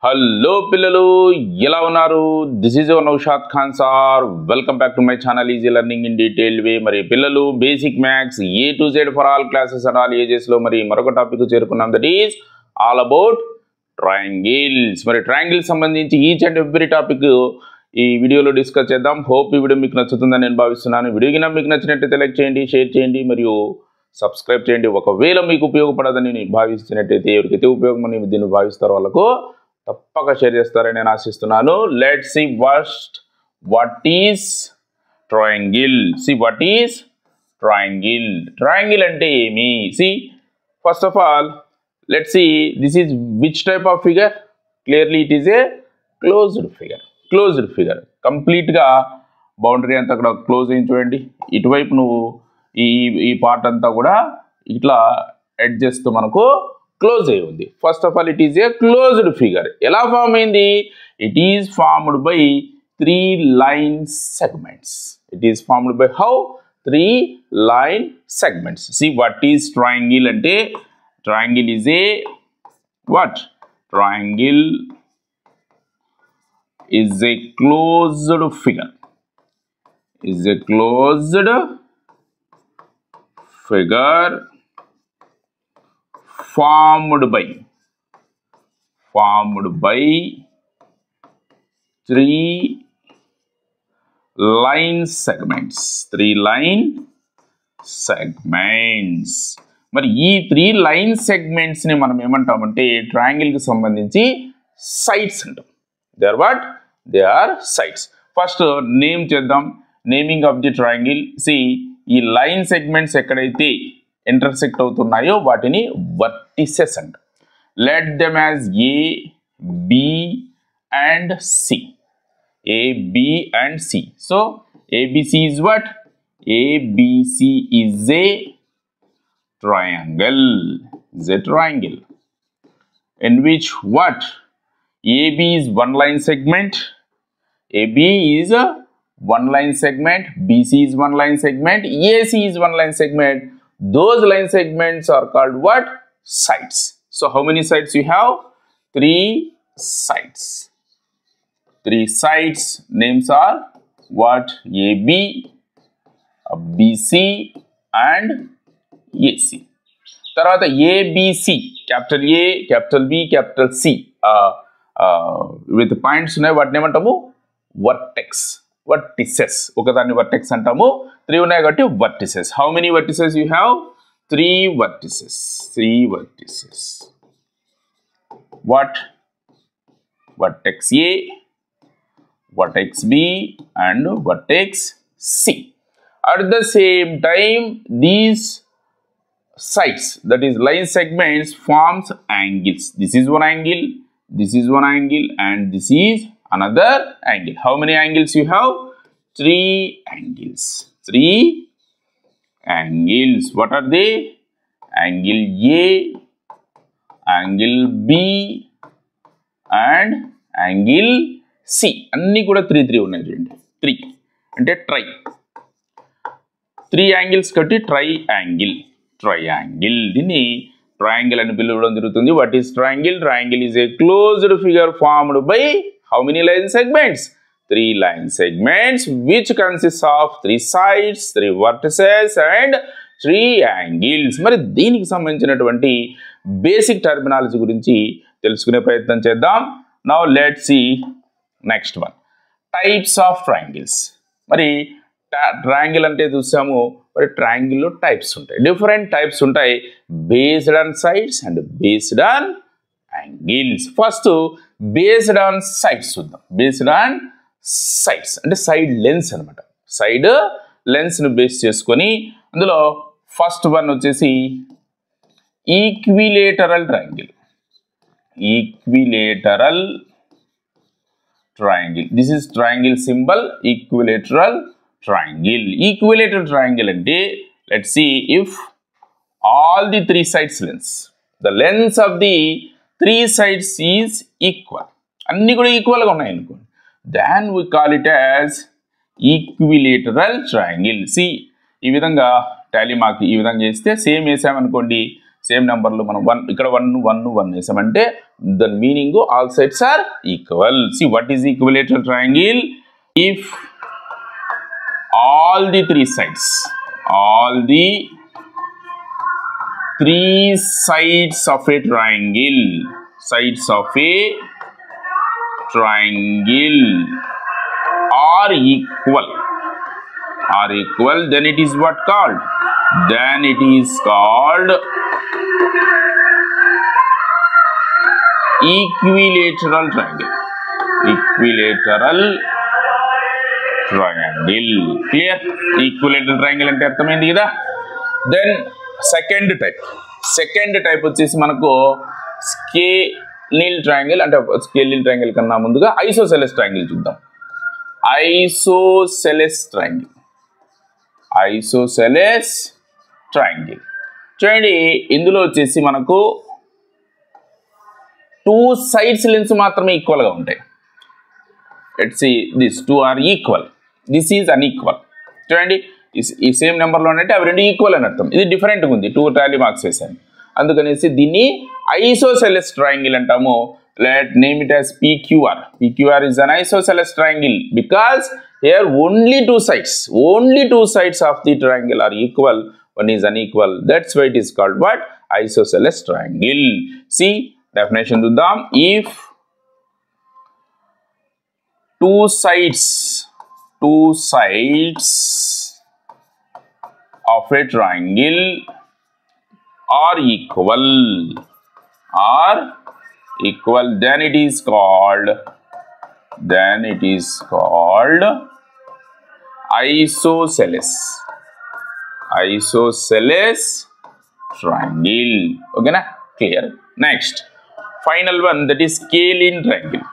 Hello పిల్లలు ఎలా ఉన్నారు this is your Naushad Khan sir welcome back to my channel easy learning in detail way మరి పిల్లలు basic maths A to Z for all classes and all ages లో మరి మరొక topic చేరుకున్నాం that is all about triangles మరి triangles సంబంధించి each and every topic ఈ వీడియోలో డిస్కస్ చేద్దాం హోప్ ఈ వీడియో మీకు నచ్చుతుందని నేను భావిస్తున్నాను వీడియో కింద మీకు నచ్చినట్లయితే లైక్ చేయండి షేర్ చేయండి మరియు సబ్స్క్రైబ్ చేయండి ఒకవేళ మీకు ఉపయోగపడదని భావిస్తున్నట్లయితే ఎవరికైతే ఉపయోగమని దీన్ని భావిస్తారో వాళ్ళకు తప్పక షేర్ చేస్తారని నేను ఆశిస్తున్నాను let's see first what is triangle triangle అంటే ఏమి see first of all let's see this is which type of figure clearly it is a closed figure complete గా బౌండరీ అంతా కూడా క్లోజ్ అయ్యి చూడండి ఇటువైపు నువ్వు ఈ పార్ట్ అంతా కూడా ఇట్లా ఎడ్జ్ చేస్తూ మనకు క్లోజ్ అయి ఉంది first of all it is a closed figure ఎలా ఫామ్ అయింది it is formed by 3 line segments it is formed by how 3 line segments see what is triangle అంటే triangle is a what triangle is a closed figure formed by 3 line segments మరి ఈ 3 line segments ని మనం ఏమంటామంటే triangle కి సంబంధించి sides అంటాం they are sides first name చేద్దాం naming of the triangle see ఈ లైన్ సెగ్మెంట్స్ ఎక్కడైతే ఇంటర్సెక్ట్ అవుతున్నాయో వాటిని వర్టిసెస్ అంట let them as A B and C so ABC is what ABC is a triangle in which what AB is one line segment AB is a one line segment BC is one line segment AC is one line segment those line segments are called what sides so how many sides you have 3 sides names are what AB BC and AC tarvata ABC capital A capital B capital C with points ఉన్నాయి వాటిని ఏమంటాము vertices ఒకదాన్ని vertex అంటాము 3 ఉన్నాయి కాబట్టి vertices how many vertices you have 3 vertices what vertex A vertex B and vertex C at the same time these sides that is line segments forms angles this is one angle and this is another angle how many angles you have 3 angles what are they angle A angle B and angle C అన్ని కూడా 3 ఉన్నాయి చూడండి 3 అంటే try 3 angles కట్టి triangle దీన్ని triangle అని పిలవడం జరుగుతుంది what is triangle is A closed figure formed by how many line segments 3 line segments which consists of 3 sides 3 vertices and 3 angles మరి దీనికి సంబంధించినటువంటి బేసిక్ టర్మినాలజీ గురించి తెలుసుకునే ప్రయత్నం చేద్దాం now let's see next one types of triangles మరి triangle అంటే చూసాము మరి ట్రయాంగిల్ లో టైప్స్ ఉంటాయి డిఫరెంట్ టైప్స్ ఉంటాయి based on sides and based on angles first based on sides చూద్దాం బేస్డ్ ఆన్ సైడ్స్ అంటే సైడ్ లెన్స్ అన్నమాట సైడ్ లెన్స్ ను బేస్ చేసుకొని అందులో ఫస్ట్ వన్ వచ్చేసి equilateral triangle this is triangle symbol equilateral triangle అంటే let's see if all the 3 sides the length of the 3 sides is equal అన్ని కూడా equal గా ఉన్నాయి అనుకోండి then we call it as equilateral triangle see ఈ విధంగా Tally mark ఈ విధంగా చేస్తే సేమ్ వేసామనుకోండి సేమ్ నెంబర్లు మనం 1 ఇక్కడ 1 1 1 వేసామంటే దాని meaning all sides are equal. See what is equilateral triangle? If all the three sides of a triangle are equal, then it is what called? Then it is called equilateral triangle. Clear? Equilateral triangle అంటే అర్థమైంది కదా. Then second type వచ్చేసి మనకు స్కేలిన్ triangle. అంటే స్కేలిన్ triangle కన్నా ముందుగా isosceles triangle చూద్దాం. Isosceles triangle చూడండి. ఇందులో వచ్చేసి మనకు 2 sides లెన్స్ మాత్రమే ఈక్వల్గా ఉంటాయి. Let's see, these 2 are equal, this is unequal. చూడండి ఈ సేమ్ నెంబర్లో అంటే అవి రెండు ఈక్వల్ అని అర్థం. ఇది డిఫరెంట్గా ఉంది, 2 టాలీ మార్క్స్ వేసాను. అందుకనేసి దీన్ని ఐసోసెలెస్ ట్రయాంగిల్ అంటాము. Let name it as PQR. PQR is an isosceles triangle because here only two sides of the triangle are equal, one is unequal. That's why it is called what? Isosceles triangle. See definition చూద్దాం. If two sides of a triangle are equal, then it is called isosceles triangle. Okay na? Clear? Next, final one, that is scalene triangle.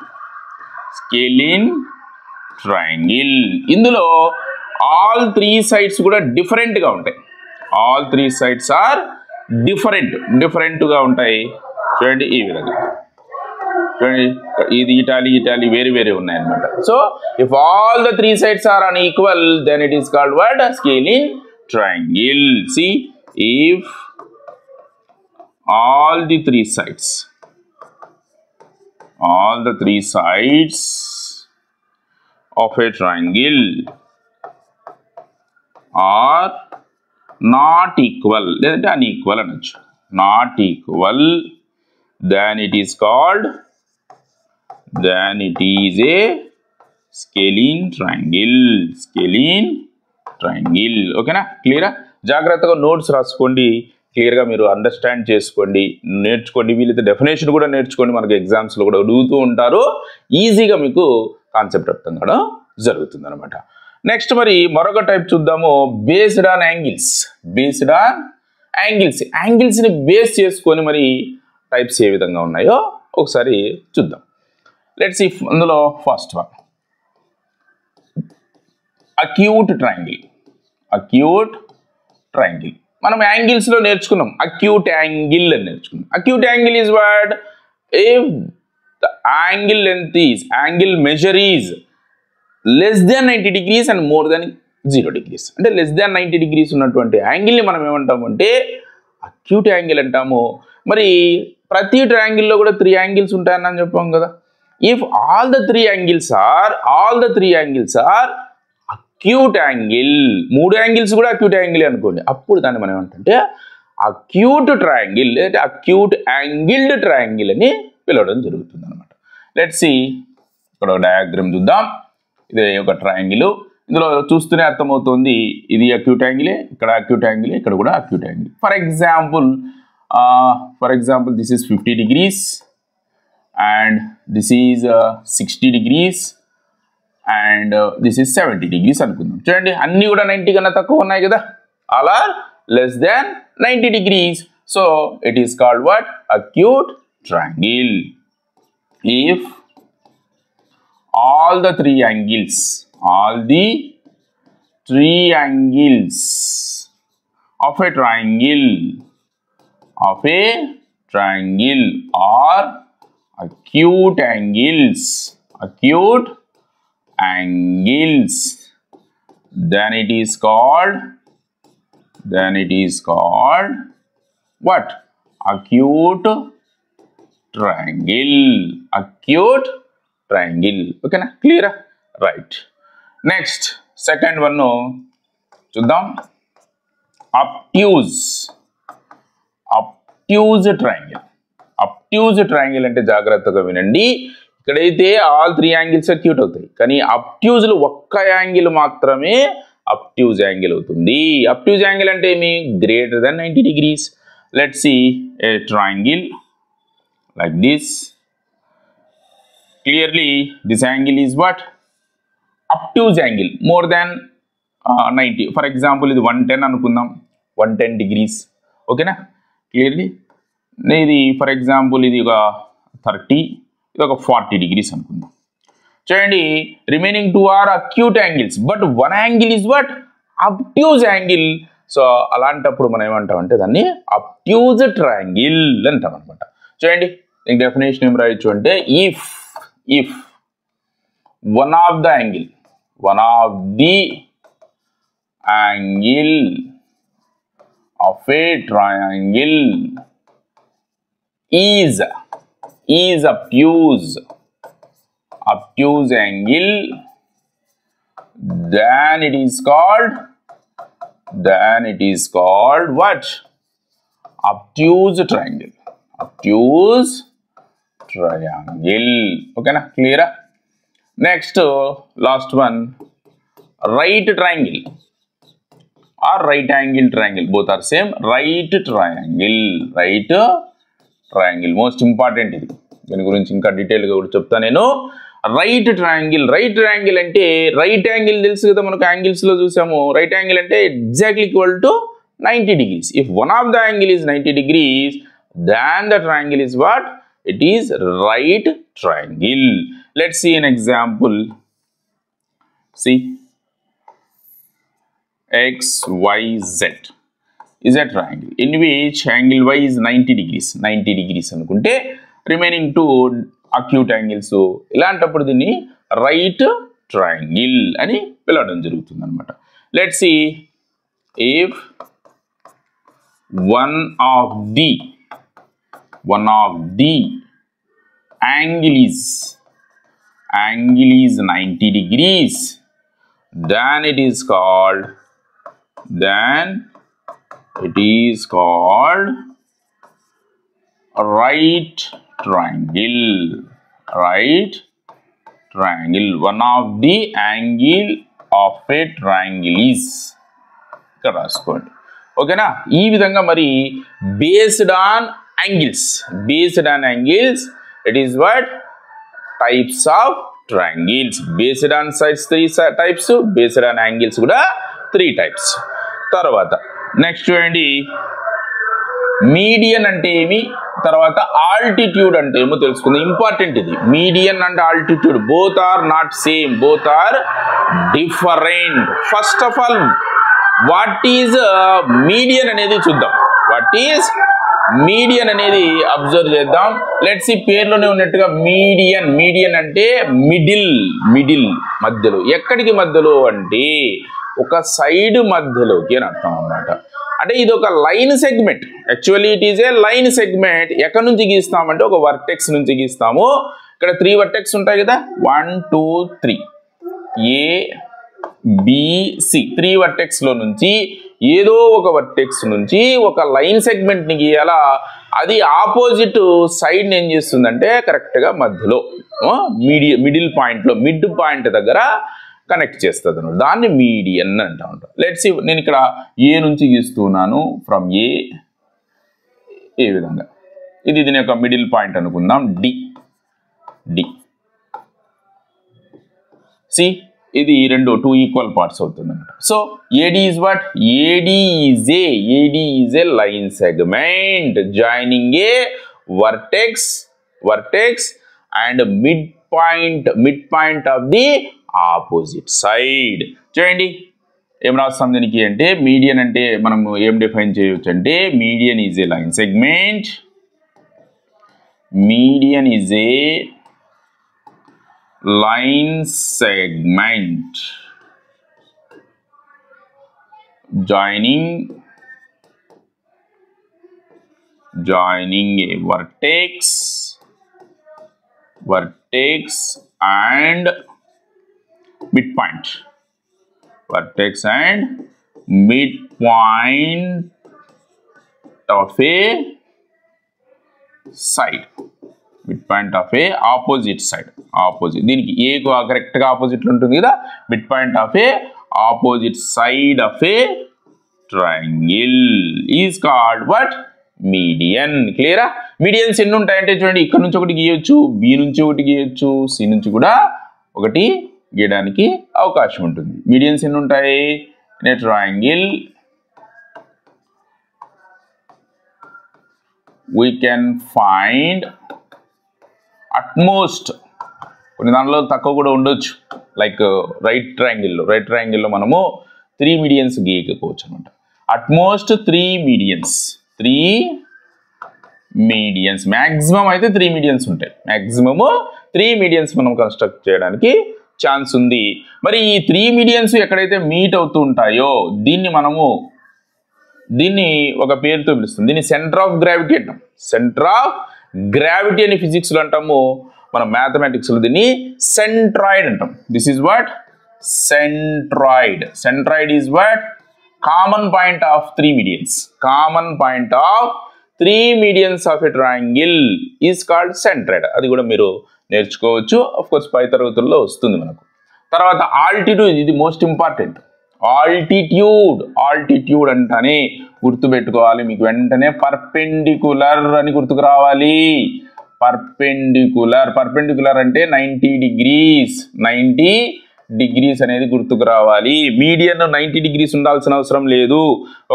ఇందులో all 3 sides కూడా different గా ఉంటాయి. all 3 sides are different గా ఉంటాయి. చూడండి ఈ విధంగా, చూడండి ఇది ఇటాలీ వేరే ఉన్నాయి అన్నమాట. So if all the 3 sides are unequal, then it is called what? Scalene triangle. See, if all the 3 sides of a triangle are not equal, లేదంటే unequal అనొచ్చు, not equal, then it is a scalene triangle. ఓకేనా? క్లియరా? జాగ్రత్తగా notes రాసుకోండి, క్లియర్గా మీరు understand చేసుకోండి, నేర్చుకోండి. వీలైతే డెఫినేషన్ కూడా నేర్చుకోండి, మనకు ఎగ్జామ్స్లో కూడా అడుగుతూ ఉంటారు. ఈజీగా మీకు కాన్సెప్ట్ అర్థం కూడా జరుగుతుంది అనమాట. నెక్స్ట్ మరి మరొక టైప్ చూద్దాము. బేస్డ్ ఆన్ యాంగిల్స్ని బేస్ చేసుకొని మరి టైప్స్ ఏ విధంగా ఉన్నాయో ఒకసారి చూద్దాం. Let's see. అందులో ఫస్ట్ వన్ అక్యూట్ ట్రయాంగిల్. మనం యాంగిల్స్లో నేర్చుకున్నాం, అక్యూట్ యాంగిల్ అని నేర్చుకున్నాం. Acute angle is what? If the angle measure is less than 90 degrees and more than 0 degrees. అంటే లెస్ దాన్ 90 degrees ఉన్నటువంటి యాంగిల్ని మనం ఏమంటాము అంటే అక్యూట్ యాంగిల్ అంటాము. మరి ప్రతి ట్రయాంగిల్లో కూడా 3 యాంగిల్స్ ఉంటాయని చెప్పాం కదా. If all the 3 angles are acute angle, 3 angles కూడా అక్యూట్ యాంగిల్ అనుకోండి, అప్పుడు దాన్ని మనం ఏమంటే అక్యూట్ ట్రయాంగిల్ లేదంటే అక్యూట్ యాంగిల్డ్ ట్రయాంగిల్ అని పిలవడం జరుగుతుంది అనమాట. లెట్స్ సీ, ఇక్కడ ఒక డయాగ్రామ్ చూద్దాం. ఇది ఒక ట్రయాంగిల్, ఇందులో చూస్తూనే అర్థమవుతుంది ఇది అక్యూట్ యాంగిలే, ఇక్కడ అక్యూట్ యాంగిలే, ఇక్కడ కూడా acute angle. For example this is 50 degrees and this is 60 degrees and this is 70 degrees అనుకుందాం. చూడండి అన్నీ కూడా 90 కన్నా తక్కువ ఉన్నాయి కదా, all are less than 90 degrees. So it is called what? Acute triangle. If all the three angles of a triangle are acute angles, then it is called what? acute triangle. Acute triangle. Okay na? Clear? Right. Next, second one చూద్దాం. obtuse. obtuse triangle. obtuse triangle అంటే జాగ్రత్తగా వినండి. ఇక్కడైతే all 3 angles acute అవుతాయి, కానీ obtuse లో ఒక్క angle మాత్రమే obtuse యాంగిల్ అవుతుంది. obtuse యాంగిల్ అంటే ఏమి? Greater than 90 degrees. Let's see a triangle like this. Clearly this angle is what? Obtuse angle more than 90. For example, ఇది 110 అనుకుందాం, 110 degrees. ఓకేనా? క్లియర్లీ ఇది ఫర్ ఎగ్జాంపుల్ ఇది ఒక 30, ఇది ఒక 40 degrees అనుకుందాం. చూడండి, remaining 2 are acute angles, but 1 angle is what? Obtuse angle. So అలాంటప్పుడు మనం ఏమంటామంటే దాన్ని అబ్ట్యూజ్ ట్రయాంగిల్ అంటాం అనమాట. చూడండి, దీనికి డెఫినేషన్ ఏం రాయొచ్చు అంటే, if one of the angle of a triangle is obtuse angle, then it is called what? Obtuse triangle. Obtuse triangle. Okay na? Clear? Next, last one, right triangle or right angle triangle. Both are same. Right triangle. Most important ఇది. దీని గురించి ఇంకా detail గా కూడా చెప్తా నేను. Right triangle. Right triangle అంటే right angle తెలుసు కదా, మనకు యాంగిల్స్ లో చూసాము. రైట్ యాంగిల్ అంటే exactly equal to 90 degrees. If one of the angle is 90 degrees, then the triangle is what? It is right triangle. Let's see an example. See, XYZ is a triangle in which angle Y is 90 degrees. 90 degrees అనుకుంటే remaining 2 acute angles. ఇలాంటప్పుడు దీన్ని right triangle అని పిలవడం జరుగుతుంది అన్నమాట. Let's see, if one of the angle is 90 degrees, then it is called right triangle. Right triangle. One of the angle of a triangle is. ఇక్కడ రాసుకోండి. ఓకేనా? ఈ విధంగా మరి based on angles, it is what? Types of triangles. Based on sides 3 types, based on angles కూడా 3 types. తర్వాత next చూడండి, median అంటే ఏమి, తర్వాత ఆల్టిట్యూడ్ అంటే ఏమో తెలుసుకుందాం. ఇంపార్టెంట్ ఇది. Median and altitude both are not same, both are different. First of all what is median అనేది చూద్దాం. వాట్ ఈజ్ మీడియన్ అనేది అబ్జర్వ్ చేద్దాం. లెట్స్ సీ, పేర్లోనే ఉన్నట్టుగా మీడియన్ అంటే మిడిల్ మధ్యలో. ఎక్కడికి మధ్యలో అంటే ఒక సైడ్ మధ్యలోకి అని అర్థం అన్నమాట. అంటే ఇది ఒక line segment. Actually it is a line segment. ఎక్కడి నుంచి గీస్తామంటే ఒక వర్టెక్స్ నుంచి గీస్తాము. ఇక్కడ 3 వర్టెక్స్ ఉంటాయి కదా, 1 2 3 ABC 3 వర్టెక్స్ లో నుంచి ఏదో ఒక వర్టెక్స్ నుంచి ఒక లైన్ సెగ్మెంట్ ని గీయాలా. అది ఆపోజిట్ సైడ్ ఏం చేస్తుందంటే కరెక్ట్ గా మధ్యలో మిడిల్ పాయింట్ లో, మిడ్ పాయింట్ దగ్గర కనెక్ట్ చేస్తుంది అన్నమాట. దాన్ని మీడియన్ అంటా ఉంటాం. లెట్స్ సీ, నేను ఇక్కడ ఏ నుంచి గీస్తున్నాను. ఫ్రమ్ ఏ విధంగా ఇది దీని యొక్క మిడిల్ పాయింట్ అనుకుందాం, డి. సి, ఇది 2 ఈక్వల్ పార్ట్స్ అవుతుంది అన్నమాట. So AD is what? AD is a line segment joining A vertex and mid point of the opposite side. చూడండి ఏం రాస్తాం దీనికి అంటే, మీడియన్ అంటే మనం ఏం డిఫైన్ చేయవచ్చు అంటే, median is a line segment. Median is a line segment joining joining a vertex and midpoint. Vertex and midpoint of a side. Midpoint of a opposite side. Opposite. దీనికి A కు correct గా opposite ఉంటుంది కదా. Midpoint of a opposite side of a triangle is called what? Median. Clear? Medians ఎన్ని ఉంటాయంటే చూడండి, ఇక్కడ నుంచి ఒకటి గీయొచ్చు, B నుంచి ఒకటి గీయొచ్చు, C నుంచి కూడా ఒకటి గీయడానికి అవకాశం ఉంటుంది. Medians ఎన్ని ఉంటాయి? In a triangle we can find at most, కొన్ని దానిలో తక్కువ కూడా ఉండొచ్చు, లైక్ రైట్ ట్రయాంగిల్లో మనము 3 మీడియన్స్ గీయకపోవచ్చు అనమాట. అట్మోస్ట్ 3 మీడియన్స్ మ్యాక్సిమం అయితే 3 మీడియన్స్ ఉంటాయి. మ్యాక్సిమము 3 మీడియన్స్ మనం కన్స్ట్రక్ట్ చేయడానికి ఛాన్స్ ఉంది. మరి ఈ 3 మీడియన్స్ ఎక్కడైతే మీట్ అవుతూ ఉంటాయో దీన్ని ఒక పేరుతో పిలుస్తుంది. దీన్ని సెంటర్ ఆఫ్ గ్రావిటీ అంటాం. సెంటర్ ఆఫ్ గ్రావిటీ అని ఫిజిక్స్లో అంటాము, మనం మ్యాథమెటిక్స్లో దీన్ని సెంట్రాయిడ్ అంటాం. This is what? Centroid. Centroid is what? Common point of 3 medians. Common point of 3 medians of a triangle is called centroid. అది కూడా మీరు నేర్చుకోవచ్చు. ఆఫ్ కోర్స్ పై తరగతుల్లో వస్తుంది మనకు. తర్వాత ఆల్టిట్యూడ్, ఇది మోస్ట్ ఇంపార్టెంట్. ఆల్టిట్యూడ్ అంటేనే గుర్తుపెట్టుకోవాలి, మీకు వెంటనే పర్పెండిక్యులర్ అని గుర్తుకు రావాలి. పర్పెండిక్యులర్ అంటే 90 డిగ్రీస్ అనేది గుర్తుకు రావాలి. మీడియన్ 90 డిగ్రీస్ ఉండాల్సిన అవసరం లేదు.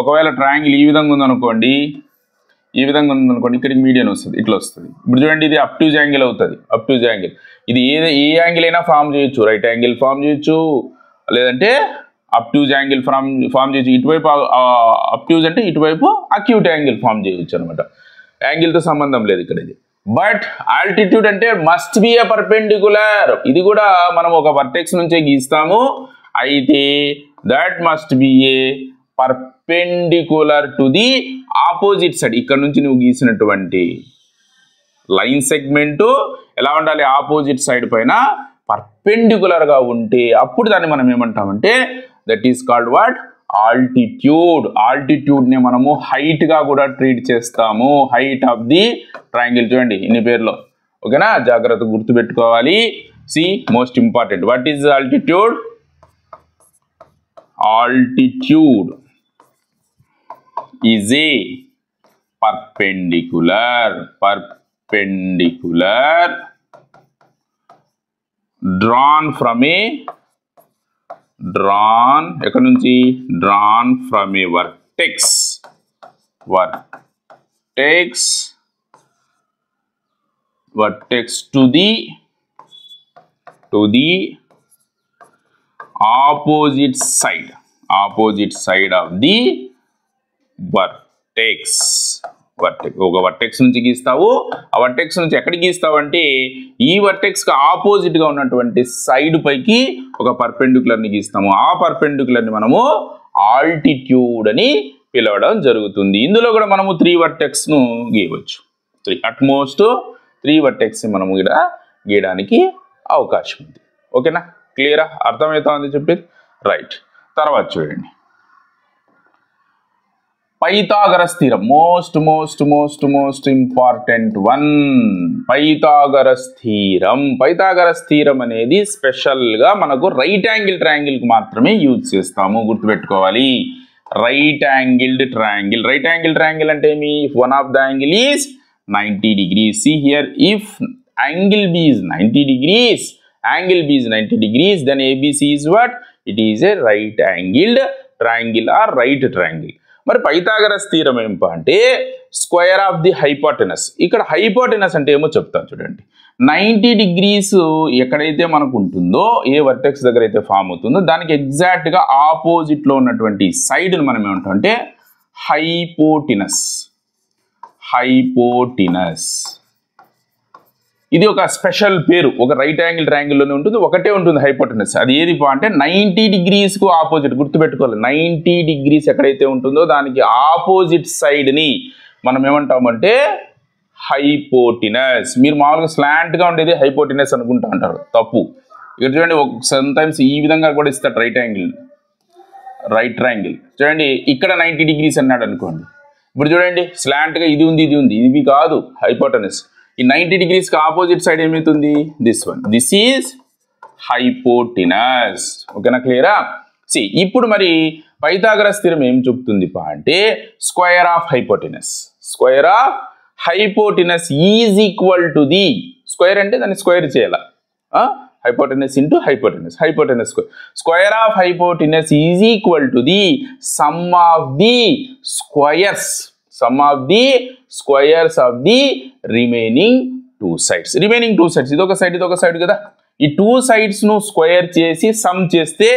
ఒకవేళ ట్రయాంగిల్ ఈ విధంగా ఉందనుకోండి, ఇక్కడికి మీడియన్ వస్తుంది, ఇట్లా వస్తుంది. ఇప్పుడు చూడండి, ఇది అప్ట్యూజ్ యాంగిల్ అవుతుంది. అప్ట్యూజ్ యాంగిల్ ఇది ఏ యాంగిల్ అయినా ఫామ్ చేయొచ్చు. రైట్ యాంగిల్ ఫామ్ చేయొచ్చు, లేదంటే అప్ట్యూజ్ యాంగిల్ ఫామ్ చేయొచ్చు. ఇటువైపు అప్ట్యూజ్ అంటే ఇటువైపు అక్యూట్ యాంగిల్ ఫామ్ చేయొచ్చు అనమాట. యాంగిల్తో సంబంధం లేదు ఇక్కడ ఇది. బట్ ఆల్టిట్యూడ్ అంటే మస్ట్ బి ఏ పర్పెండిక్యులర్. ఇది కూడా మనం ఒక వర్టెక్స్ నుంచే గీస్తాము, అయితే that must be A perpendicular to the opposite side. ఇక్కడ నుంచి నువ్వు గీసినటువంటి లైన్ సెగ్మెంట్ ఎలా ఉండాలి? ఆపోజిట్ సైడ్ పైన పర్పెండిక్యులర్ గా ఉంటే అప్పుడు దాన్ని మనం ఏమంటామంటే that is called what? Altitude. Altitude ని మనము హైట్ గా కూడా ట్రీట్ చేస్తాము. Height of the triangle. చూడండి ఇన్ని పేర్లు, ఓకేనా? జాగ్రత్తగా గుర్తుపెట్టుకోవాలి. See most important. What is altitude? Altitude is a perpendicular drawn from a vertex to the opposite side of the vertex. ఒక వర్టెక్స్ నుంచి గీస్తావు. ఆ వర్టెక్స్ నుంచి ఎక్కడికి గీస్తావు అంటే ఈ వర్టెక్స్ కి ఆపోజిట్ గా ఉన్నటువంటి సైడ్ పైకి ఒక పర్పెండిక్యులర్ ని గీస్తాము. ఆ పర్పెండిక్యులర్ ని మనము ఆల్టిట్యూడ్ అని పిలవడం జరుగుతుంది. ఇందులో కూడా మనము 3 వర్టెక్స్ ను గీయవచ్చు. అట్మోస్ట్ 3 వర్టెక్స్ మనము ఇక్కడ గీయడానికి అవకాశం ఉంది. ఓకేనా? క్లియరా? అర్థమవుతా ఉంది చెప్పేది? రైట్. తర్వాత చూడండి, Pythagoras theorem. Most important one. Pythagoras theorem అనేది స్పెషల్ గా మనకు రైట్ యాంగిల్ ట్రయాంగిల్ కి మాత్రమే యూజ్ చేస్తాము. గుర్తుపెట్టుకోవాలి. Right angled triangle. Right angle triangle అంటే మీ one of the angle is 90 degrees. See here, if angle B is 90 degrees, then ABC is what? It is a right angled triangle or right triangle. మరి Pythagoras theorem ఏంటంటే అంటే square of the hypotenuse. ఇక్కడ hypotenuse అంటే ఏమో చెప్తాను చూడండి. 90 degrees ఎక్కడైతే మనకు ఉంటుందో, ఏ వర్టెక్స్ దగ్గర అయితే ఫామ్ అవుతుందో దానికి ఎగ్జాక్ట్ గా ఆపోజిట్ లో ఉన్నటువంటి సైడ్ మనం ఏమంటాం అంటే హైపోటెనస్. ఇది ఒక స్పెషల్ పేరు. ఒక రైట్ యాంగిల్ ట్రయాంగిల్లోనే ఉంటుంది, ఒకటే ఉంటుంది హైపోటెనస్. అది ఏది అంటే 90 degrees కు ఆపోజిట్. గుర్తుపెట్టుకోవాలి, 90 degrees ఎక్కడైతే ఉంటుందో దానికి ఆపోజిట్ సైడ్ ని మనం ఏమంటామంటే హైపోటినస్. మీరు మామూలుగా స్లాంట్గా ఉండేది హైపోటినస్ అనుకుంటా అంటారు, తప్పు. ఇక్కడ చూడండి, సమ్టైమ్స్ ఈ విధంగా కూడా ఇస్తాడు రైట్ ట్రయాంగిల్. చూడండి ఇక్కడ 90 degrees అన్నాడు అనుకోండి. ఇప్పుడు చూడండి స్లాంట్గా ఇది ఉంది, ఇది కాదు హైపోటనస్. ఈ 90 degreesకి ఆపోజిట్ సైడ్ ఏమవుతుంది? This one. This is hypotenuse. ఓకేనా, క్లియరా? ఇప్పుడు మరి పైథాగరస్ థియరం ఏం చెప్తుంది అంటే square of hypotenuse is equal to the square అంటే దాన్ని స్క్వేర్ చేయాల, hypotenuse into hypotenuse square. Square of hypotenuse is equal to the sum of the squares of the remaining two sides. ఇదొక side కదా. ఈ 2 sides ను square చేసి some చేస్తే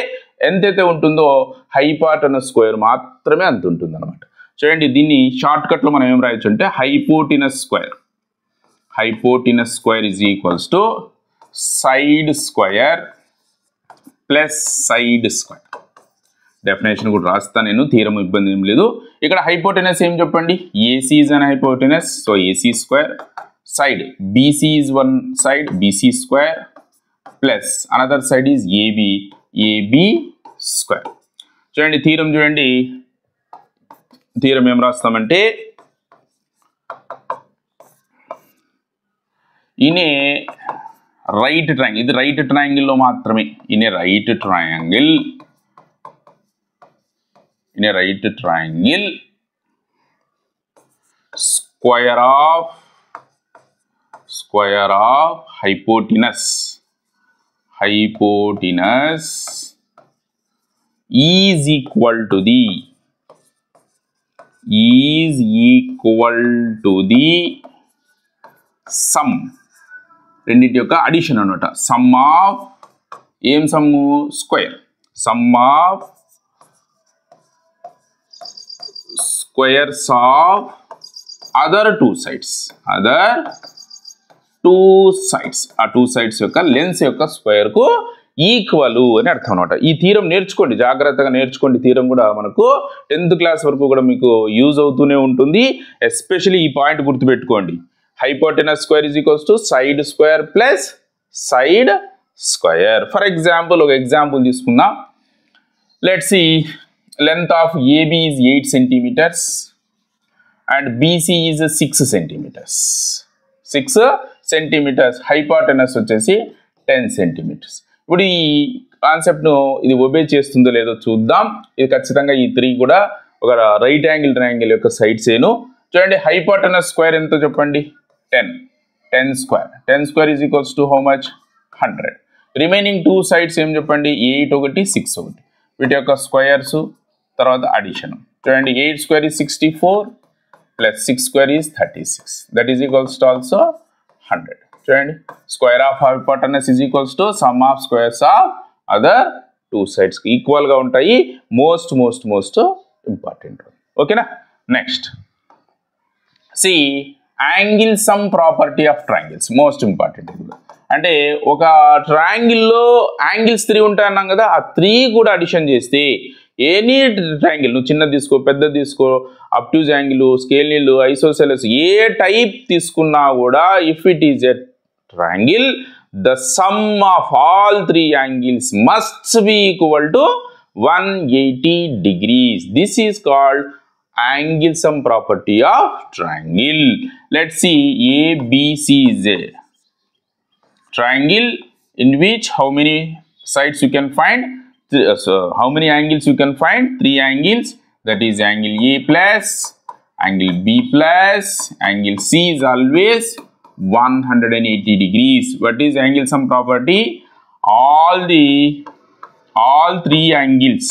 ఎంతైతే ఉంటుందో హైపోటెనస్ స్క్వేర్ మాత్రమే అంత ఉంటుంది అనమాట. చూడండి దీన్ని షార్ట్ కట్ లో మనం ఏం రాయొచ్చు అంటే hypotenuse square is equals to side square plus side square. Definition కూడా రాస్తా నేను, థీరం ఇబ్బంది ఏం లేదు. ఇక్కడ హైపోటెనస్ ఏం చెప్పండి? AC is an hypotenuse, so AC square. Side BC is one side, BC square plus another side is AB square. చూడండి థీరం చూడండి, థీరం ఏం రాస్తామంటే ఇనే రైట్ ట్రయాంగిల్, ఇది రైట్ ట్రయాంగిల్లో మాత్రమే. In a right triangle square of hypotenuse is equal to the sum, రెండింటి యొక్క అడిషన్ అనమాట. సమ్ ఆఫ్ ఏం సమ్ము? Square. Sum of squares of other two sides. ఆ 2 sides యొక్క లెన్స్ యొక్క స్క్వేర్ కు ఈక్వల్ అని అర్థం అనమాట. ఈ థీరం నేర్చుకోండి, జాగ్రత్తగా నేర్చుకోండి. థీరం కూడా మనకు 10th క్లాస్ వరకు కూడా మీకు యూజ్ అవుతూనే ఉంటుంది. ఎస్పెషల్లీ ఈ పాయింట్ గుర్తుపెట్టుకోండి, hypotenuse square is equals to side square plus side square. For example, ఒక ఎగ్జాంపుల్ తీసుకుందాం. Let's see, length of AB is 8 centimeters and BC is 6 centimeters. 6 centimeters. Hypotenuse వచ్చేసి 10 centimeters. ఇప్పుడు ఈ కాన్సెప్ట్ను ఇది ఒబే చేస్తుందో లేదో చూద్దాం. ఇది ఖచ్చితంగా ఈ 3 కూడా ఒక రైట్ యాంగిల్ ట్రయాంగిల్ యొక్క సైడ్స్ ఏను. చూడండి హైపోటెనస్ స్క్వేర్ ఎంతో చెప్పండి? 10 square. 10 square is equals to how much? 100. Remaining 2 sides ఏం చెప్పండి? 8 ఒకటి 6 ఒకటి. వీటి యొక్క స్క్వేర్స్ తర్వాత అడిషన్. చూడండి 8 square is 64 plus 6 square is 36. That is equals to also 100. చూడండి square of hypotenuse is equals to sum of squares of other 2 sides equal గా ఉంటాయి. Most important. ఓకేనా? Next angle sum property of triangles, most important. అంటే ఒక ట్రయాంగిల్లో angles 3 ఉంటాయి అన్నాం కదా, ఆ 3 కూడా అడిషన్ చేస్తే ఎనీ ట్రయాంగిల్, నువ్వు చిన్నది తీసుకో పెద్దది తీసుకో, అబ్ట్యూజ్ యాంగిల్, స్కేలిల్, ఐసోసెలస్, ఏ టైప్ తీసుకున్నా కూడా if it is a triangle the sum of all 3 angles must be equal to 180 degrees. This is called angle sum property of triangle. Let's see, ABC is a triangle in which how many sides you can find? So how many angles you can find? 3 angles. That is angle A plus, angle B plus, angle C is always 180 degrees. What is angle sum property? All 3 angles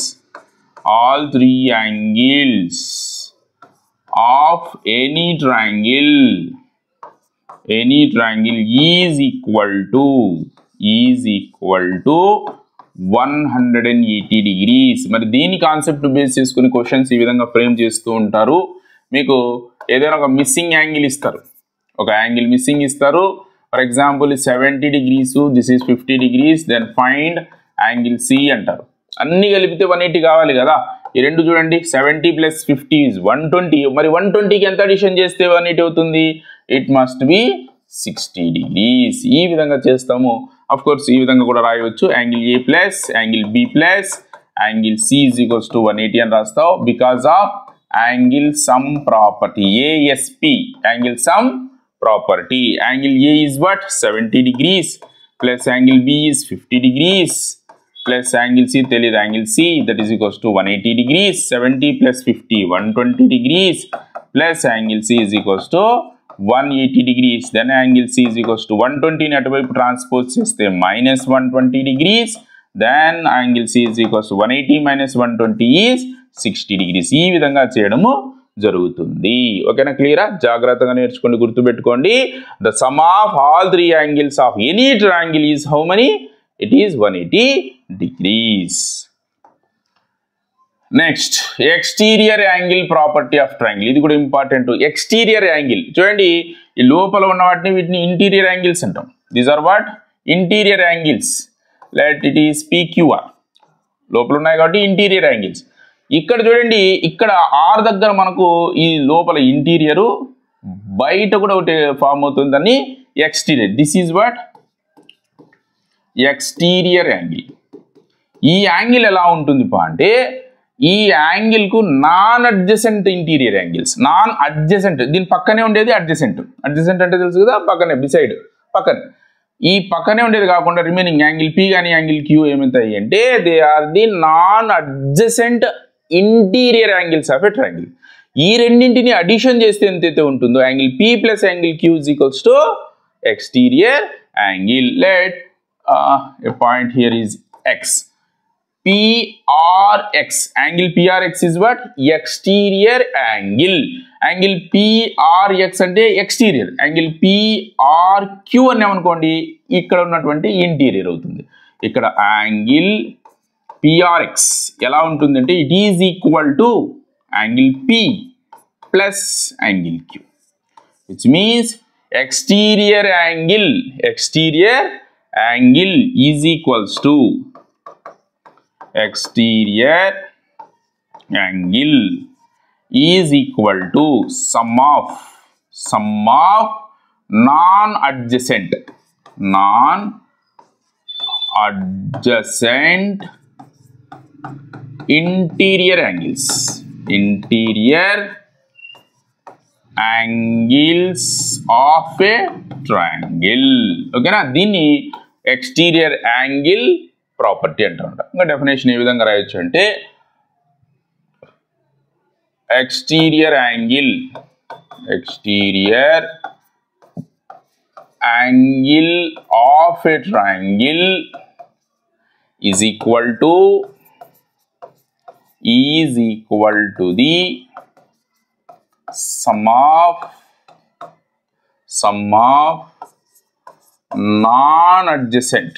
of any triangle is equal to 180 degrees. మరి దీని concept base చేసుకుని questions ఈ విధంగా frame చేస్తూ ఉంటారు. మీకు ఏదైనా ఒక మిస్సింగ్ యాంగిల్ ఇస్తారు, ఒక యాంగిల్ మిస్సింగ్ ఇస్తారు. For example 70 degrees, this is 50 degrees, then find angle C అంటారు. అన్ని కలిపితే 180 కావాలి కదా. ఈ రెండు చూడండి 70 + 50 is 120. మరి 120కి ఎంత అడిషన్ చేస్తే 180 అవుతుంది? It must be 60 degrees. ఈ విధంగా చేస్తాము. ఆఫ్ కోర్స్ ఈ విధంగా కూడా రాయవచ్చు. Angle A plus angle B plus angle C is equals to 180 అని రాస్తావు. Because of angle sum property, ASP, angle sum property. Angle A is what? 70 degrees plus angle B is 50 degrees plus angle C తెలియదు, angle C that is equals to 180 degrees. 70 plus 50 120 degrees plus angle C is equals to 180 degrees. Then angle C is equals to 120 ని అటువైపు transpose చేస్తే minus 120 degrees. Then angle C is equals to 180 minus 120 is 60 degrees. ఈ విధంగా చేయడము జరుగుతుంది. ఓకేనా? క్లియరా? జాగ్రత్తగా నేర్చుకోండి, గుర్తుపెట్టుకోండి. The sum of all three angles of any triangle is how many? It is 180 degrees. Next, exterior angle property of triangle. ఇది కూడా ఇంపార్టెంట్. ఎక్స్టీరియర్ యాంగిల్ చూడండి, ఈ లోపల ఉన్న వాటిని వీటిని ఇంటీరియర్ యాంగిల్స్ అంటాం. These are what? Interior angles. Let it is PQR. లోపల ఉన్నాయి కాబట్టి ఇంటీరియర్ యాంగిల్స్. ఇక్కడ చూడండి, ఇక్కడ ఆర్ దగ్గర మనకు ఈ లోపల ఇంటీరియరు, బయట కూడా ఒకటి ఫామ్ అవుతుందని exterior. This is what? Exterior angle. ఈ యాంగిల్ ఎలా ఉంటుంది అంటే, ఈ యాంగిల్ కు non adjacent interior angles. Non adjacent, దీని పక్కనే ఉండేది అడ్జసెంట్. అడ్జసెంట్ అంటే తెలుసు కదా, పక్కనే, బిసైడ్, పక్కనే. ఈ పక్కనే ఉండేది కాకుండా రిమైనింగ్ యాంగిల్ పి కానీ యాంగిల్ క్యూ ఏమవుతాయి అంటే, they are the non adjacent interior angles of a triangle. ఈ రెండింటిని అడిషన్ చేస్తే ఎంతైతే ఉంటుందో, angle P plus angle Q is equals to exterior angle. Let a point here is x. PRX. Angle PRX is what? Exterior angle. Angle PRX అంటే exterior. Angle PRQ అన్నామనుకోండి, ఇక్కడ ఉన్నటువంటి interior అవుతుంది. ఇక్కడ యాంగిల్ PRX ఎలా ఉంటుందంటే, it is equal to angle P plus angle Q, which means exterior angle is equals to exterior angle is equal to sum of non-adjacent interior angles of a triangle. ఓకేనా? దీన్ని exterior angle property అంటారు. ఇంకా definition ఏ విధంగా రాయొచ్చు అంటే, exterior angle of a triangle is equal to the sum of non-adjacent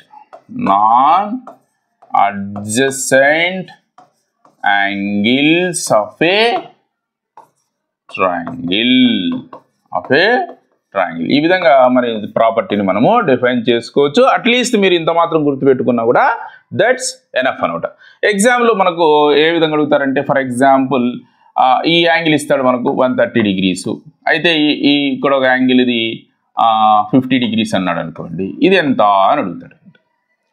angles of a triangle. ఈ విధంగా మరి ప్రాపర్టీని మనము డిఫైన్ చేసుకోవచ్చు. అట్లీస్ట్ మీరు ఇంత మాత్రం గుర్తుపెట్టుకున్నా కూడా దట్స్ ఎనఫ్ అనమాట. ఎగ్జామ్లో మనకు ఏ విధంగా అడుగుతారంటే, ఫర్ ఎగ్జాంపుల్ ఈ యాంగిల్ ఇస్తాడు మనకు 130 degrees. అయితే ఈ ఇక్కడ ఒక యాంగిల్ ఇది 50 degrees అన్నాడు అనుకోండి, ఇది ఎంత అని అడుగుతాడు.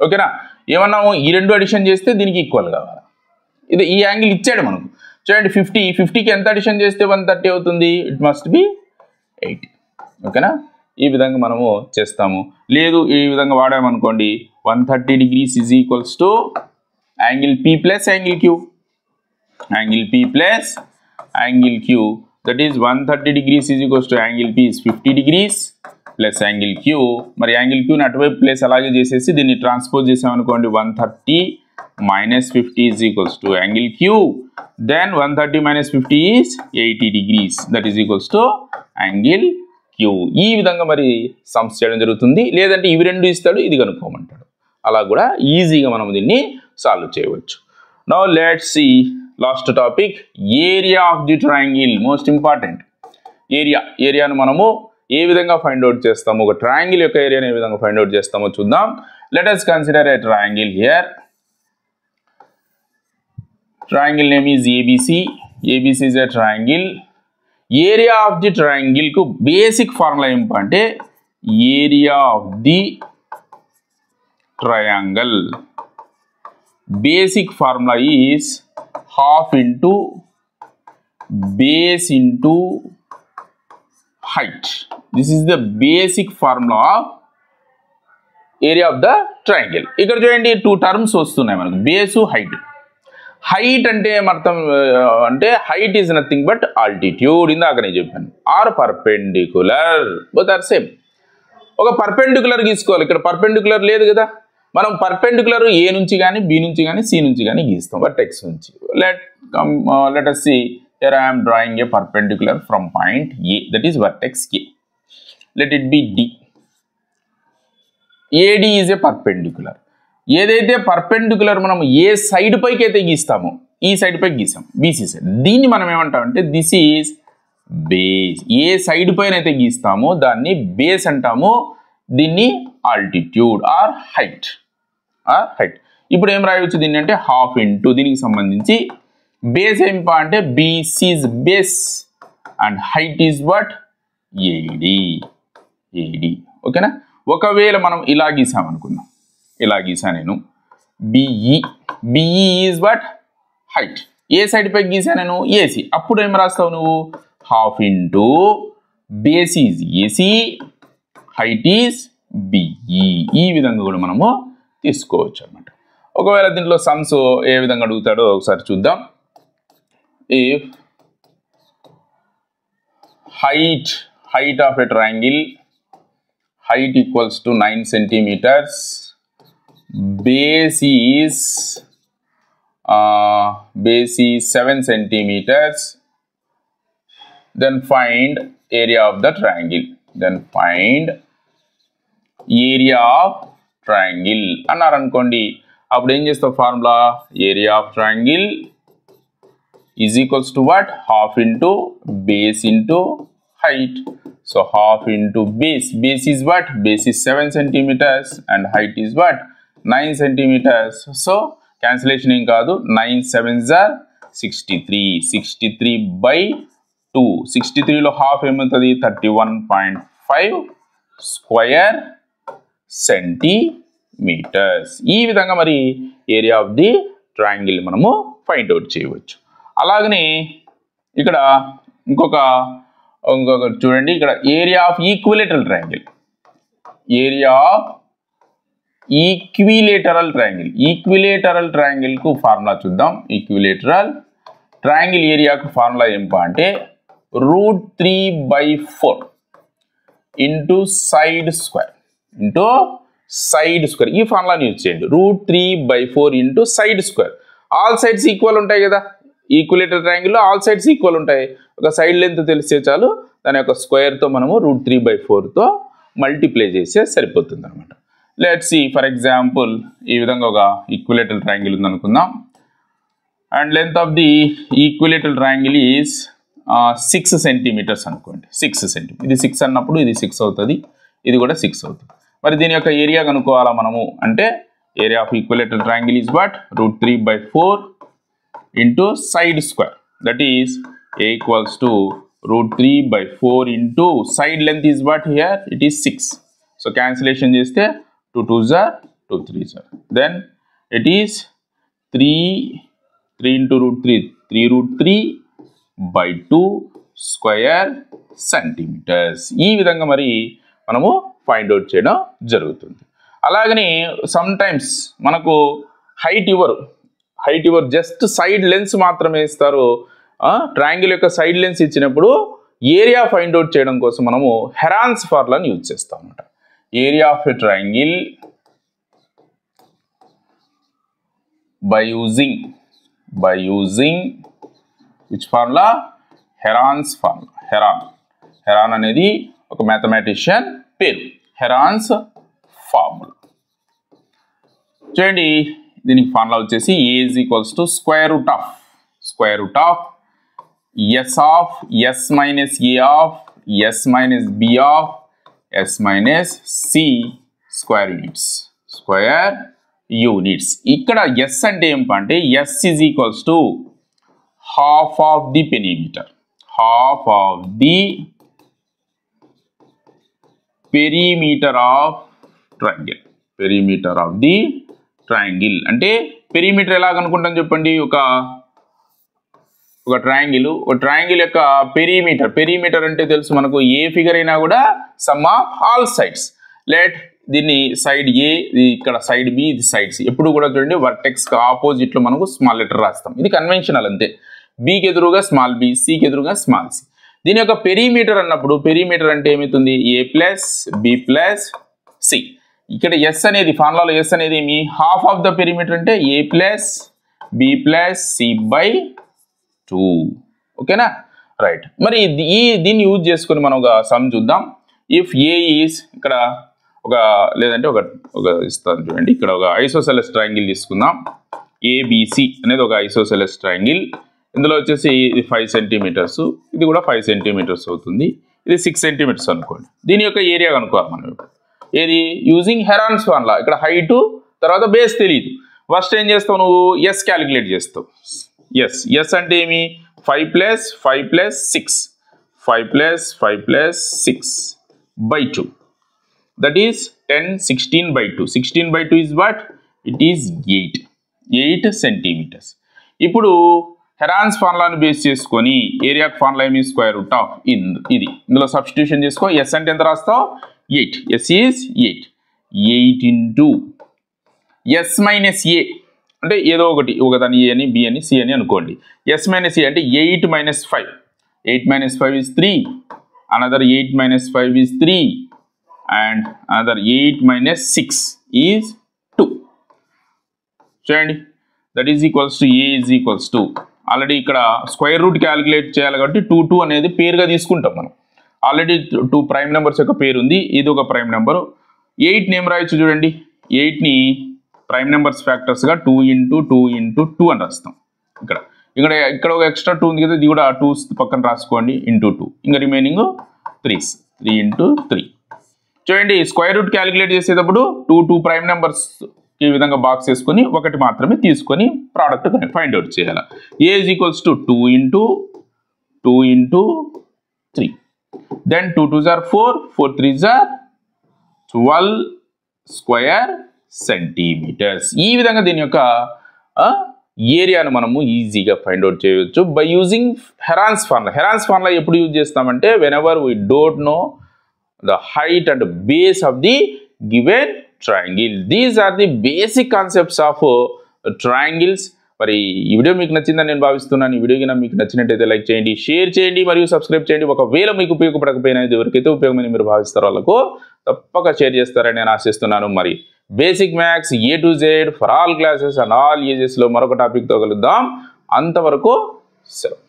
ఓకేనా? ఏమన్నాము, ఈ రెండు అడిషన్ చేస్తే దీనికి ఈక్వల్ కావాలి. ఇది ఈ యాంగిల్ ఇచ్చాడు మనకు. చూడండి, 50కి ఎంత అడిషన్ చేస్తే 130 అవుతుంది? It must be 80. ఓకేనా? ఈ విధంగా మనము చేస్తాము. లేదు ఈ విధంగా వాడామనుకోండి, 130 degrees is equals to angle P plus angle queue. Angle P plus angle queue, that is 130 degrees is equals to angle P is 50 degrees plus angle queue. మరి యాంగిల్ క్యూని అటువైపు ప్లేస్ అలాగే చేసేసి దీన్ని ట్రాన్స్పోజ్ చేసామనుకోండి, 130 minus 50 is equals to angle Q. Then 130 minus 50 is 80 degrees. That is equals to angle Q. ఈ విధంగా మరి sums చేయడం జరుగుతుంది. లేదంటే ఇవి రెండు ఇస్తాడు, ఇది కనుక్కోమంటాడు. అలా కూడా ఈజీగా మనం దీన్ని సాల్వ్ చేయవచ్చు. Now let's see last topic, area of the triangle. Most important. ఏరియాను మనము ఏ విధంగా ఫైండ్ అవుట్ చేస్తాము, ఒక ట్రయాంగిల్ యొక్క ఏరియాను ఏ విధంగా ఫైండ్ అవుట్ చేస్తామో చూద్దాం. Let us consider a triangle here. Triangle name is ABC. ABC is a triangle. Area of the triangle ku basic formula empante area of the triangle. Basic formula is half into base into height. This is the basic formula of area of the triangle. ఇక్కడ చూడండి two terms వస్తున్నాయి మనకు, base height. Height అంటే అర్థం అంటే height is nothing but altitude. ఇందాక నేను చెప్పాను. Or perpendicular, both are same. ఒక పర్పెండిక్యులర్ గీసుకోవాలి. ఇక్కడ పర్పెండిక్యులర్ లేదు కదా, మనం పర్పెండిక్యులర్ ఏ నుంచి కానీ బి నుంచి కానీ సి నుంచి కానీ గీస్తాం, వర్టెక్స్ నుంచి. Let us see, here I am drawing a perpendicular from point A, that is vertex A. Let it be D. AD is a perpendicular. ఏదైతే పర్పెండిక్యులర్ మనం ఏ సైడ్ పైకి అయితే గీస్తామో ఈ సైడ్ పైకి గీసాం, బీసీ సైడ్, దీన్ని మనం ఏమంటామంటే this is base. A side పైన అయితే గీస్తామో దాన్ని బేస్ అంటాము, దీన్ని ఆల్టిట్యూడ్ ఆర్ హైట్. ఇప్పుడు ఏం రాయవచ్చు దీన్ని అంటే హాఫ్ ఇంటూ దీనికి సంబంధించి బేస్ ఏం అంటే BC is base and height is what AD. ఓకేనా. ఒకవేళ మనం ఇలా గీసామనుకుందాం, ఇలా గీసా నేను బిఈ ఈజ్ వాట్ హైట్. ఏ సైడ్ పైకి గీసా నేను ఏసీ. అప్పుడు ఏం రాస్తావు నువ్వు half into base is AC, height is BE. ఈ విధంగా కూడా మనము తీసుకోవచ్చు అన్నమాట. ఒకవేళ దీంట్లో సమ్స్ ఏ విధంగా అడుగుతాడో ఒకసారి చూద్దాం. If height of a triangle, height equals to 9 centimeters, base is 7 centimeters, then find area of the triangle. అన్నారు అనుకోండి, అప్పుడు ఏం చేస్తావు formula area of triangle is equals to what? Half into base into height. So half into base. Base is what? Base is 7 centimeters and height is what? 9 centimeters. So cancellation in kaadu. 9 7s are 63. 63 by 2. 63 lo half emuntadi 31.5 square centimeters. ఈ విధంగా మరి area of the triangle మనము find out చేయవచ్చు. అలాగనే ఇక్కడ ఇంకొక చూడండి, ఇక్కడ area of equilateral triangle. Equilateral triangle కు ఫార్ములా చూద్దాం. ఈక్విలేటరల్ ట్రయాంగిల్ ఏరియాకు ఫార్ములా ఏంపా అంటే √3/4 ఇంటూ సైడ్ స్క్వేర్. ఈ ఫార్ములాని యూజ్ చేయండి. √3/4 into side square. All sides equal ఉంటాయి కదా, ఈక్విలేటరల్ ట్రయాంగిల్లో ఆల్ సైడ్స్ ఈక్వల్ ఉంటాయి. ఒక సైడ్ లెంత్ తెలిస్తే చాలు, దాని యొక్క స్క్వేర్తో మనము √3/4తో మల్టిప్లై చేస్తే సరిపోతుంది అనమాట. లెట్స్ సీ ఫర్ ఎగ్జాంపుల్, ఈ విధంగా ఒక ఈక్విలేటరల్ ట్రయాంగిల్ ఉందనుకుందాం. And length of the equilateral triangle is 6 centimetres అనుకోండి. 6 సెంటీమీటర్. ఇది 6 అన్నప్పుడు ఇది 6 అవుతుంది, ఇది కూడా 6 అవుతుంది. మరి దీని యొక్క ఏరియా కనుక్కోవాలా మనము అంటే area of equilateral triangle is what √3/4 into side square, that is a equals to √3/4 into side length is what here it is 6. So cancellation cheste 2 2s are 2 3s are, then it is 3 into √3 3√3/2 square centimeters. ఈ విధంగా మరి మనము find out చేయడం జరుగుతుంది. అలాగనే some times మనకు height ఇవ్వరు, just side lens మాత్రమే ఇస్తారు. ట్రయాంగిల్ యొక్క సైడ్ లెన్స్ ఇచ్చినప్పుడు ఏరియా ఫైండ్ అవుట్ చేయడం కోసం మనము హెరాన్స్ ఫార్ములాని యూజ్ చేస్తాం అన్నమాట. Area of a triangle by using which formula? Heron's formula. Heron అనేది ఒక మ్యాథమెటిషియన్ పేరు. హెరాన్స్ ఫార్ములా చూడండి. దీనికి ఫార్ములా వచ్చేసి a is equals to square root of s of s minus a of s minus b of s minus c square units. Units. ఇక్కడ S అంటే ఏమంటే S is equals to half of the perimeter, half of the perimeter of triangle, perimeter of the triangle. అంటే perimeter ఎలాగ అనుకుంటాం చెప్పండి, ఒక triangle యొక్క perimeter అంటే తెలుసు మనకు, ఏ ఫిగర్ అయినా కూడా some of all sides. Let దీన్ని సైడ్ ఏ, ఇక్కడ సైడ్ బి, ఇది సైడ్ సి. ఎప్పుడు కూడా చూడండి వర్టెక్స్ ఆపోజిట్ లో మనకు స్మాల్ లెటర్ రాస్తాం, ఇది కన్వెన్షనల్ అంతే. బికి ఎదురుగా స్మాల్ బి, సికి ఎదురుగా స్మాల్ సి. దీని యొక్క పెరిమీటర్ అన్నప్పుడు, పెరిమీటర్ అంటే ఏమవుతుంది, ఏ ప్లస్ బి ప్లస్ సి. ఇక్కడ ఎస్ అనేది ఫార్ములాలో ఎస్ అనేది ఏమి, హాఫ్ ఆఫ్ ద పెరిమీటర్ అంటే A plus B plus C by 2. ఓకేనా, రైట్. మరి దీన్ని యూజ్ చేసుకుని మనం ఒక సమ్ చూద్దాం. ఇఫ్ ఏ ఈస్, ఇక్కడ లేదంటే ఒక ఇస్తాను చూడండి, ఇక్కడ ఒక ఐసోసెలస్ ట్రయాంగిల్ తీసుకుందాం. ఏబిసి అనేది ఒక ఐసోసెలస్ ట్రయాంగిల్. ఇందులో వచ్చేసి ఇది 5 సెంటీమీటర్స్, ఇది కూడా 5 సెంటీమీటర్స్ అవుతుంది, ఇది 6 సెంటీమీటర్స్ అనుకోండి. దీని యొక్క ఏరియా కనుక్కోవాలి మనం ఇప్పుడు. ఏది, యూజింగ్ హెరాన్స్ ఫార్ములా. ఇక్కడ హైట్ తర్వాత బేస్ తెలియదు. ఫస్ట్ ఏం చేస్తావు నువ్వు, ఎస్ క్యాలిక్యులేట్ చేస్తావు. ఎస్ అంటే ఏమి, 5 plus 5 plus 6, 5 plus 5 plus 6 by 2, that is 10, 16 by 2. 16 by 2 is what? It is 8 centimetres. ఇప్పుడు హెరాన్స్ ఫార్ములాను బేస్ చేసుకొని ఏరియా ఫార్ములా ఏమి, స్క్వేర్ రూట్ ఆఫ్ ఇది. ఇందులో సబ్స్టిట్యూషన్ చేసుకో. ఎస్ అంటే ఎంత రాస్తావు, 8. S is 8 into S minus A అంటే ఏదో ఒకదాని ఏ అని, బి అని, సి అని అనుకోండి. ఎస్ మైనస్ ఏ అంటే 8 minus 5. 8 minus 5 is 3. Another 8 minus 5 is 3. And another 8 minus 6 is 2. చూడండి, that is equals to A is equals to, already ఇక్కడ స్క్వేర్ రూట్ క్యాలిక్యులేట్ చేయాలి కాబట్టి 2 అనేది పేరుగా తీసుకుంటాం మనం. ఆల్రెడీ 2 ప్రైమ్ నెంబర్స్ యొక్క పేరు ఉంది, ఇది ఒక ప్రైమ్ నెంబరు. 8 నేమ్ రాయొచ్చు చూడండి, 8ని ప్రైమ్ నెంబర్స్ ఫ్యాక్టర్స్గా 2 into 2 into 2 అని రాస్తాం. ఇక్కడ ఒక ఎక్స్ట్రా 2 ఉంది కదా, ఇది కూడా 2 పక్కన రాసుకోండి, ఇంటూ 2. ఇంకా రిమైనింగ్ 3 into 3. చూడండి, స్క్వేర్ రూట్ క్యాలిక్యులేట్ చేసేటప్పుడు 2 ప్రైమ్ నెంబర్స్ ఈ విధంగా బాక్స్ వేసుకొని ఒకటి మాత్రమే తీసుకొని ప్రోడక్ట్ ఫైండ్ అవుట్ చేయాలి. A is equals to 2 into 3. Then 2 2s are 4, 4 3s are 12 square centimetres. ఈ విధంగా దీని యొక్క ఏరియాను మనము ఈజీగా ఫైండ్ అవుట్ చేయవచ్చు by using Heron's formula. Heron's formula ఎప్పుడు యూజ్ చేస్తామంటే, whenever we don't know the height and base of the given triangle. These are the basic concepts of triangles. మరి ఈ వీడియో మీకు నచ్చిందని నేను భావిస్తున్నాను. ఈ వీడియో కనుక మీకు నచ్చినట్టయితే లైక్ చేయండి, షేర్ చేయండి మరియు సబ్స్క్రైబ్ చేయండి. ఒకవేళ మీకు ఉపయోగపడకపోయినా, ఎవరికైతే ఉపయోగమని మీరు భావిస్తారో వాళ్ళకు తప్పక షేర్ చేస్తారని నేను ఆశిస్తున్నాను. మరి basic maths A to Z for all classes and all ఏజెస్లో మరొక టాపిక్తో కలుద్దాం. అంతవరకు సెలవు.